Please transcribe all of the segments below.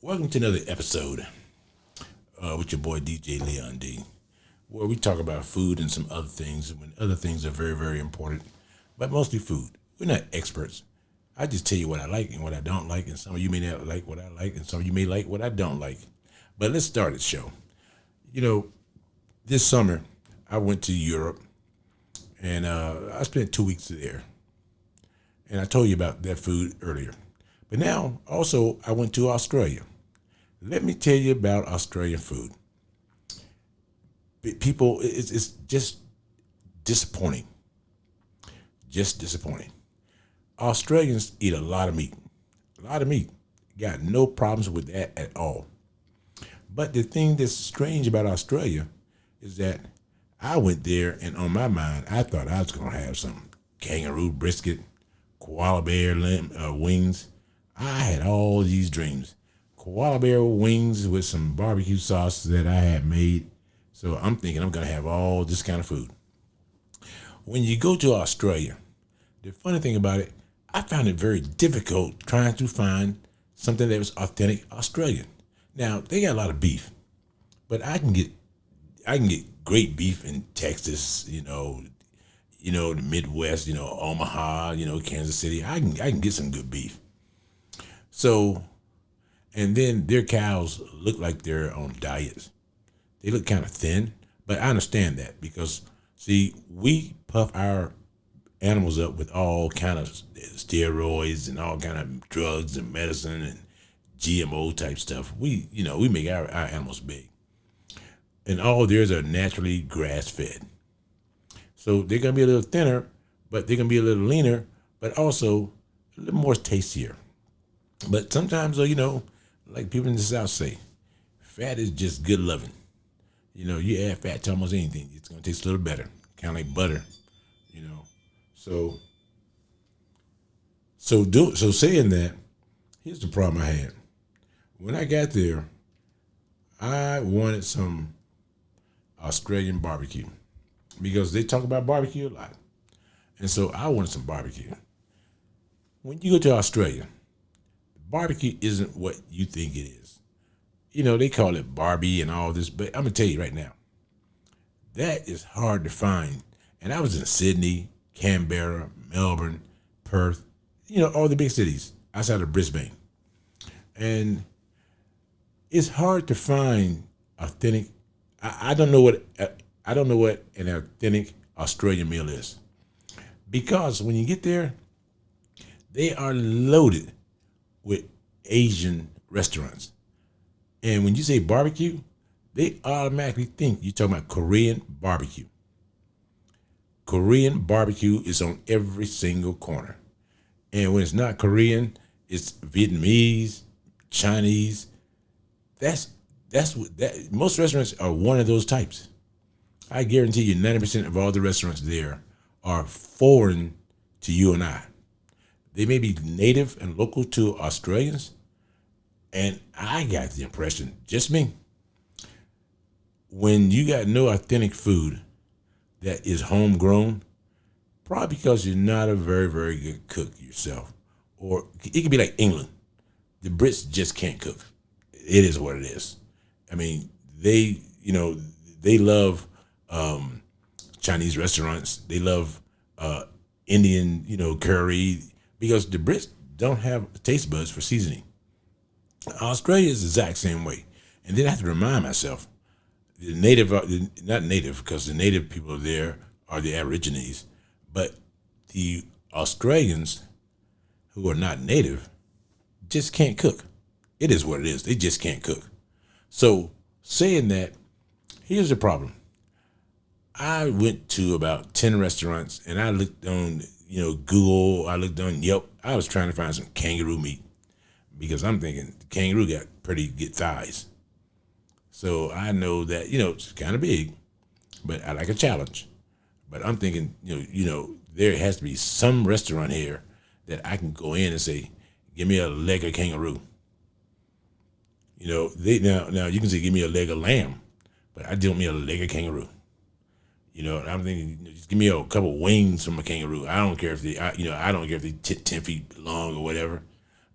Welcome to another episode with your boy DJ Leon D, where we talk about food and some other things when other things are very, very important, but mostly food. We're not experts. I just tell you what I like and what I don't like, and some of you may not like what I like, and some of you may like what I don't like. But let's start the show. You know, this summer I went to Europe, and I spent 2 weeks there, and I told you about that food earlier. But now, also, I went to Australia. Let me tell you about Australian food. People, it's just disappointing. Just disappointing. Australians eat a lot of meat. A lot of meat. Got no problems with that at all. But the thing that's strange about Australia is that I went there and on my mind, I thought I was going to have some kangaroo brisket, koala bear wings. I had all these dreams. Koala bear wings with some barbecue sauce that I had made. So I'm thinking I'm going to have all this kind of food. When you go to Australia, the funny thing about it, I found it very difficult trying to find something that was authentic Australian. Now, they got a lot of beef, but I can get great beef in Texas, the Midwest, Omaha, Kansas City. I can get some good beef. So, and then their cows look like they're on diets. They look kind of thin, but I understand that because, see, we puff our animals up with all kind of steroids and all kind of drugs and medicine and GMO type stuff. We make our animals big. And all theirs are naturally grass fed. So they're going to be a little thinner, but they're going to be a little leaner, but also a little more tastier. But sometimes, like people in the South say, fat is just good loving. You add fat to almost anything, it's going to taste a little better, kind of like butter, So saying that, here's the problem I had. When I got there, I wanted some Australian barbecue because they talk about barbecue a lot. And so I wanted some barbecue. When you go to Australia, barbecue isn't what you think it is. They call it Barbie and all this, but I'm going to tell you right now, that is hard to find. And I was in Sydney, Canberra, Melbourne, Perth, all the big cities outside of Brisbane. And it's hard to find authentic. I don't know what an authentic Australian meal is, because when you get there, they are loaded with Asian restaurants, and when you say barbecue, they automatically think you're talking about Korean barbecue. Korean barbecue is on every single corner, and when it's not Korean, it's Vietnamese, Chinese. That's what most restaurants are one of those types. I guarantee you 90% of all the restaurants there are foreign to you and I. They may be native and local to Australians, and I got the impression, just me, when you got no authentic food that is homegrown, probably because you're not a very, very good cook yourself, or it could be like England. The Brits just can't cook. It is what it is. I mean, they love Chinese restaurants. They love Indian, curry, because the Brits don't have taste buds for seasoning. Australia is the exact same way. And then I have to remind myself, not native, because the native people there are the Aborigines, but the Australians who are not native just can't cook. It is what it is. They just can't cook. So saying that, here's the problem. I went to about 10 restaurants and I looked on, Google, I looked on Yelp. I was trying to find some kangaroo meat because I'm thinking the kangaroo got pretty good thighs. So I know that, it's kind of big, but I like a challenge. But I'm thinking, there has to be some restaurant here that I can go in and say, give me a leg of kangaroo. Now you can say, give me a leg of lamb, but I do want me a leg of kangaroo. I'm thinking, just give me a couple wings from a kangaroo. I don't care if I don't care if they 10 feet long or whatever.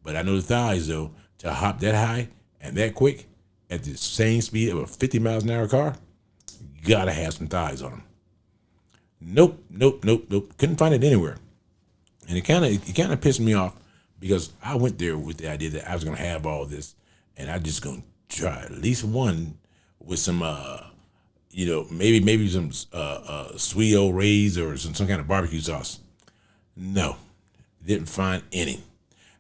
But I know the thighs though, to hop that high and that quick at the same speed of a 50 miles an hour car, you gotta have some thighs on them. Nope, nope, nope, nope. Couldn't find it anywhere. And it kind of pissed me off because I went there with the idea that I was gonna have all this, and I just gonna try at least one with some, maybe some sweet old Ray's or some kind of barbecue sauce. No, didn't find any.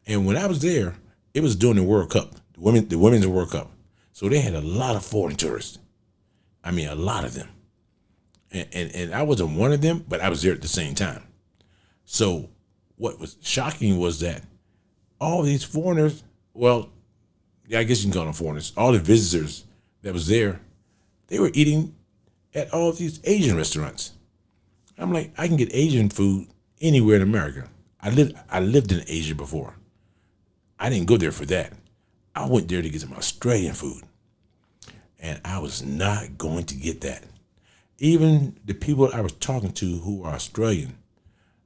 And when I was there, it was during the World Cup, the Women's World Cup. So they had a lot of foreign tourists. I mean, a lot of them. And I wasn't one of them, but I was there at the same time. So what was shocking was that all these foreigners, well, yeah, I guess you can call them foreigners, all the visitors that was there, they were eating at all these Asian restaurants. I'm like, I can get Asian food anywhere in America. I lived in Asia before. I didn't go there for that. I went there to get some Australian food. And I was not going to get that. Even the people I was talking to who are Australian,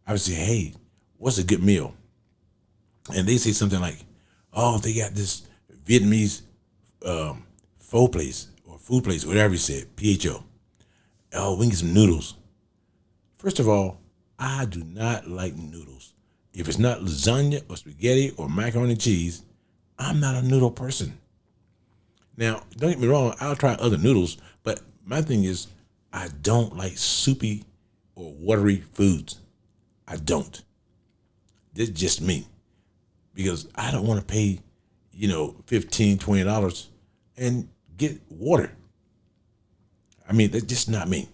I would say, hey, what's a good meal? And they say something like, oh, they got this Vietnamese pho place or food place, whatever you said, PHO. Oh, we can get some noodles. First of all, I do not like noodles. If it's not lasagna or spaghetti or macaroni and cheese, I'm not a noodle person. Now, don't get me wrong, I'll try other noodles, but my thing is, I don't like soupy or watery foods. I don't. That's just me. Because I don't want to pay, $15, $20 and get water. I mean, that's just not me.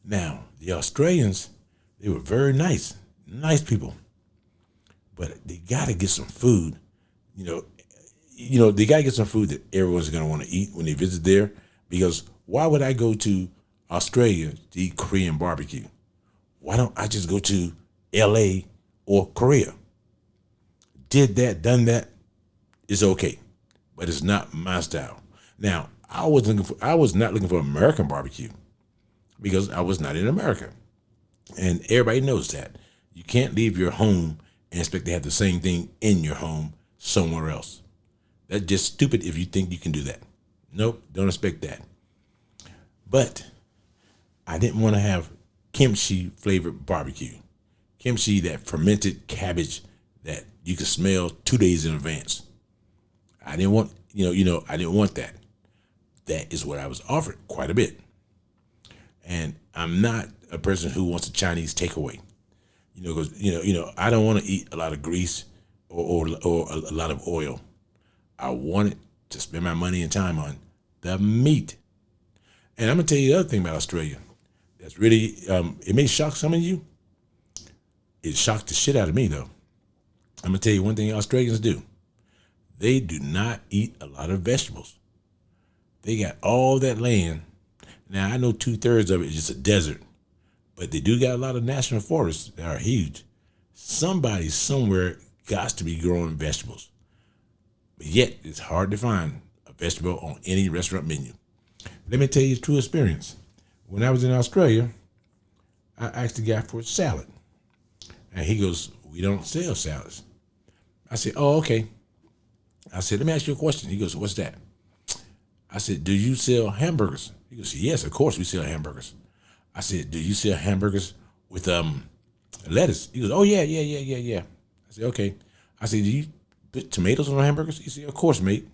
Now, the Australians, they were very nice people. But they got to get some food, they got to get some food that everyone's going to want to eat when they visit there. Because why would I go to Australia to eat Korean barbecue? Why don't I just go to LA or Korea? Did that, done that, it's okay. But it's not my style. Now, I was not looking for American barbecue because I was not in America. And everybody knows that. You can't leave your home and expect to have the same thing in your home somewhere else. That's just stupid if you think you can do that. Nope, don't expect that. But I didn't want to have kimchi flavored barbecue. Kimchi, that fermented cabbage that you could smell 2 days in advance. I didn't want, I didn't want that. That is what I was offered quite a bit. And I'm not a person who wants a Chinese takeaway. Because, I don't want to eat a lot of grease or a lot of oil. I wanted to spend my money and time on the meat. And I'm going to tell you the other thing about Australia. That's really, it may shock some of you. It shocked the shit out of me, though. I'm going to tell you one thing Australians do. They do not eat a lot of vegetables. They got all that land. Now, I know 2/3 of it is just a desert, but they do got a lot of national forests that are huge. Somebody somewhere got to be growing vegetables. But yet, it's hard to find a vegetable on any restaurant menu. Let me tell you a true experience. When I was in Australia, I asked the guy for a salad. And he goes, we don't sell salads. I said, oh, okay. I said, let me ask you a question. He goes, what's that? I said, do you sell hamburgers? He goes, yes, of course we sell hamburgers. I said, do you sell hamburgers with lettuce? He goes, oh, yeah. I said, okay. I said, do you put tomatoes on hamburgers? He said, of course, mate.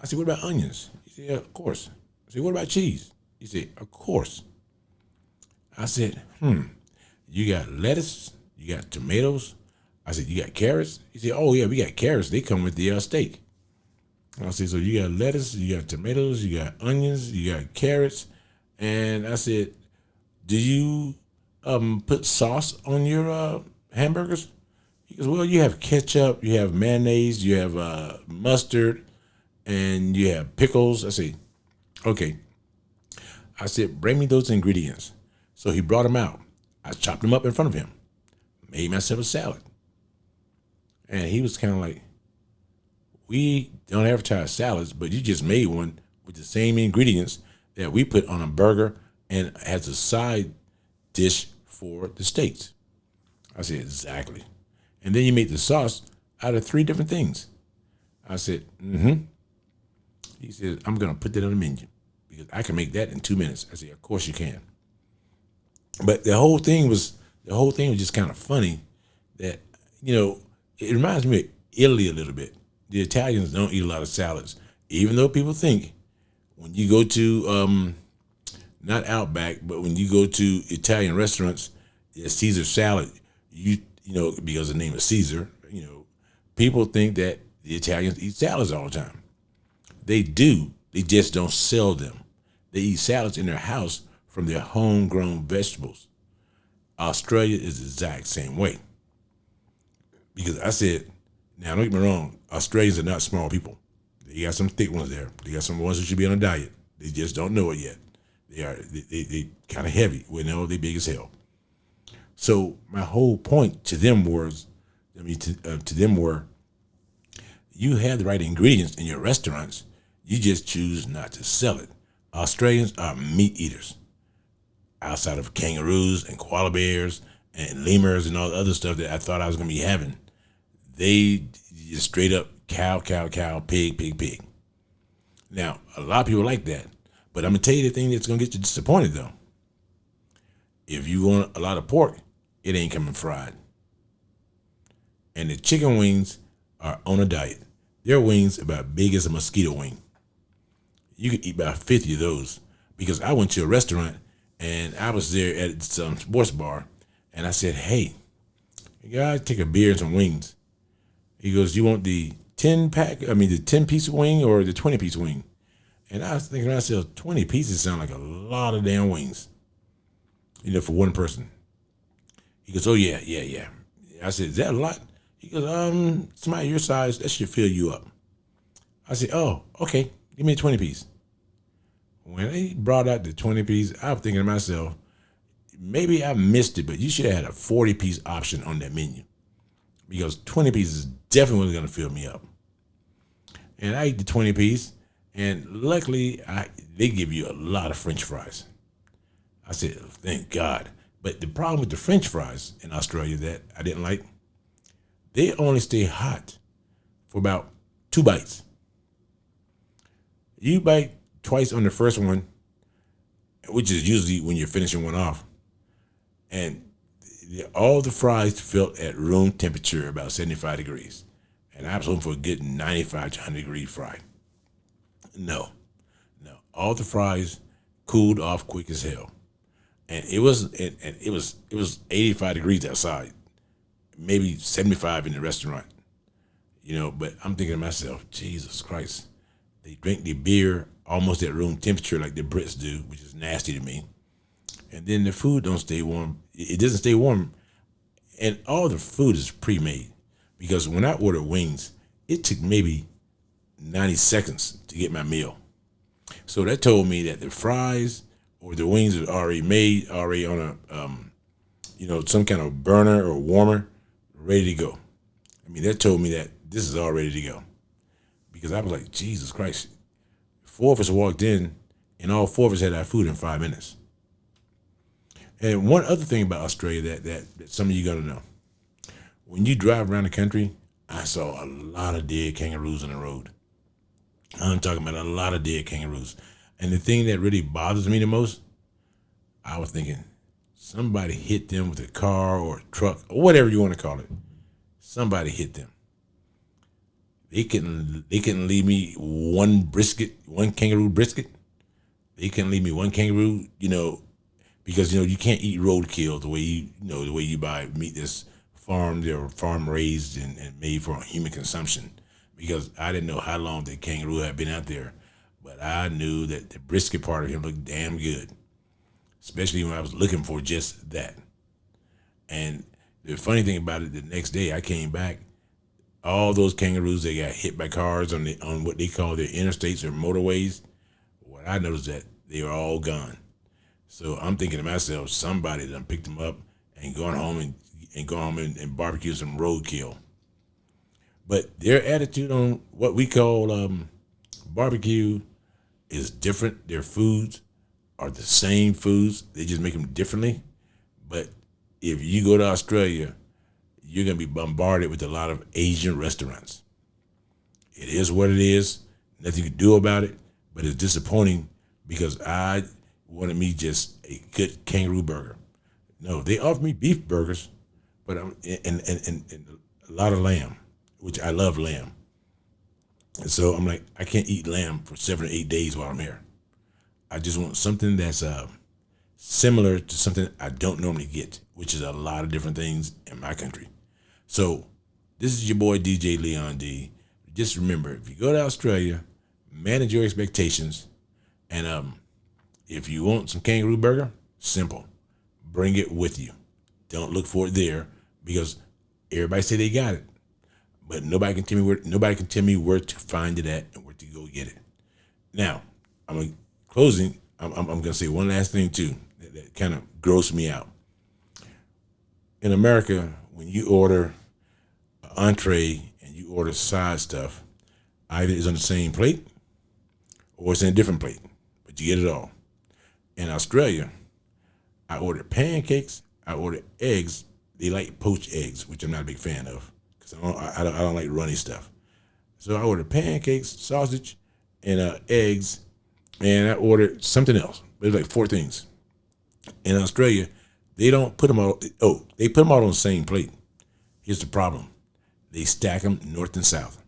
I said, what about onions? He said, yeah, of course. I said, what about cheese? He said, of course. I said, you got lettuce, you got tomatoes. I said, you got carrots? He said, oh, yeah, we got carrots. They come with the steak. I said, so you got lettuce, you got tomatoes, you got onions, you got carrots. And I said, do you put sauce on your hamburgers? He goes, well, you have ketchup, you have mayonnaise, you have mustard, and you have pickles. I said, okay. I said, bring me those ingredients. So he brought them out. I chopped them up in front of him, made myself a salad. And he was kind of like, we don't advertise salads, but you just made one with the same ingredients that we put on a burger and as a side dish for the steaks. I said, exactly. And then you made the sauce out of 3 different things. I said, said, I'm going to put that on the menu because I can make that in 2 minutes. I said, of course you can. But the whole thing was just kind of funny that, it reminds me of Italy a little bit. The Italians don't eat a lot of salads, even though people think when you go to, not Outback, but when you go to Italian restaurants, Caesar salad, because the name is Caesar, people think that the Italians eat salads all the time. They do. They just don't sell them. They eat salads in their house from their homegrown vegetables. Australia is the exact same way. Because I said, now don't get me wrong, Australians are not small people. They got some thick ones there. They got some ones who should be on a diet. They just don't know it yet. They kind of heavy. We know they big as hell. So my whole point to them was, to them were, you have the right ingredients in your restaurants. You just choose not to sell it. Australians are meat eaters. Outside of kangaroos and koala bears and lemurs and all the other stuff that I thought I was going to be having, they just straight up cow, pig. Now, a lot of people like that. But I'm going to tell you the thing that's going to get you disappointed, though. If you want a lot of pork, it ain't coming fried. And the chicken wings are on a diet. Their wings about big as a mosquito wing. You can eat about 50 of those. Because I went to a restaurant, and I was there at some sports bar, and I said, hey, you guys take a beer and some wings. He goes, you want the 10-piece wing or the 20-piece wing? And I was thinking to myself, 20 pieces sound like a lot of damn wings, for one person. He goes, oh, yeah. I said, is that a lot? He goes, somebody your size, that should fill you up. I said, oh, okay, give me a 20-piece. When they brought out the 20-piece, I was thinking to myself, maybe I missed it, but you should have had a 40-piece option on that menu. Because 20 pieces definitely wasn't going to fill me up. And I ate the 20-piece. And luckily, they give you a lot of French fries. I said, thank God. But the problem with the French fries in Australia that I didn't like, they only stay hot for about 2 bites. You bite twice on the first one, which is usually when you're finishing one off. And all the fries felt at room temperature, about 75 degrees. And I was hoping for a good 95 to 100 degree fry. No. All the fries cooled off quick as hell, and it was 85 degrees outside, maybe 75 in the restaurant, But I'm thinking to myself, Jesus Christ, they drink the beer almost at room temperature like the Brits do, which is nasty to me. And then the food don't stay warm. It doesn't stay warm, and all the food is pre-made. Because when I ordered wings, it took maybe 90 seconds to get my meal. So that told me that the fries or the wings are already made, already on a, some kind of burner or warmer, ready to go. That told me that this is all ready to go. Because I was like, Jesus Christ. 4 of us walked in, and all 4 of us had our food in 5 minutes. And one other thing about Australia that some of you got to know. When you drive around the country, I saw a lot of dead kangaroos on the road. I'm talking about a lot of dead kangaroos. And the thing that really bothers me the most, I was thinking, somebody hit them with a car or a truck or whatever you want to call it. Somebody hit them. They couldn't leave me one kangaroo brisket. They couldn't leave me one kangaroo, because you can't eat roadkill the way you buy meat that's farmed or farm raised and made for human consumption. Because I didn't know how long that kangaroo had been out there, but I knew that the brisket part of him looked damn good, especially when I was looking for just that. And the funny thing about it, the next day I came back, all those kangaroos that got hit by cars on what they call their interstates or motorways, what I noticed that they were all gone. So I'm thinking to myself, somebody done picked them up and gone home and barbecue some roadkill. But their attitude on what we call barbecue is different. Their foods are the same foods. They just make them differently. But if you go to Australia, you're going to be bombarded with a lot of Asian restaurants. It is what it is. Nothing you can do about it. but it's disappointing because I wanted me just a good kangaroo burger. No, they offer me beef burgers, but and a lot of lamb, which I love lamb. And so I'm like, I can't eat lamb for 7 or 8 days while I'm here. I just want something that's similar to something I don't normally get, which is a lot of different things in my country. So this is your boy DJ Leon D. Just remember, if you go to Australia, manage your expectations, and if you want some kangaroo burger, simple, bring it with you. Don't look for it there because everybody say they got it, but nobody can tell me where to find it at and where to go get it. Now, closing. I'm gonna say one last thing too that kind of grossed me out. In America, when you order an entree and you order side stuff, either it's on the same plate or it's in a different plate, but you get it all. In Australia, I ordered pancakes, I ordered eggs. They like poached eggs, which I'm not a big fan of because I don't like runny stuff. So I ordered pancakes, sausage, and eggs, and I ordered something else. It was like 4 things. In Australia, they don't put them all. Oh, they put them all on the same plate. Here's the problem: they stack them north and south.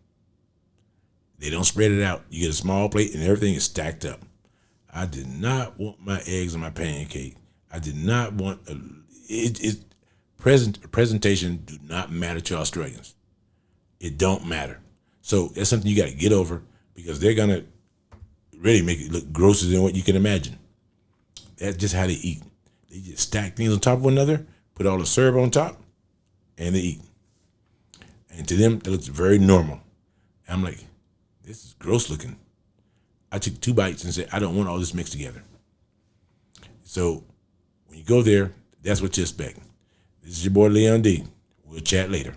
They don't spread it out. You get a small plate, and everything is stacked up. I did not want my eggs on my pancake. I did not want presentation. Do not matter to Australians. It don't matter. So that's something you got to get over because they're gonna really make it look grosser than what you can imagine. That's just how they eat. They just stack things on top of one another, put all the syrup on top, and they eat. And to them, that looks very normal. And I'm like, this is gross looking. I took 2 bites and said, I don't want all this mixed together. So when you go there, that's what you expect. This is your boy Leon D. We'll chat later.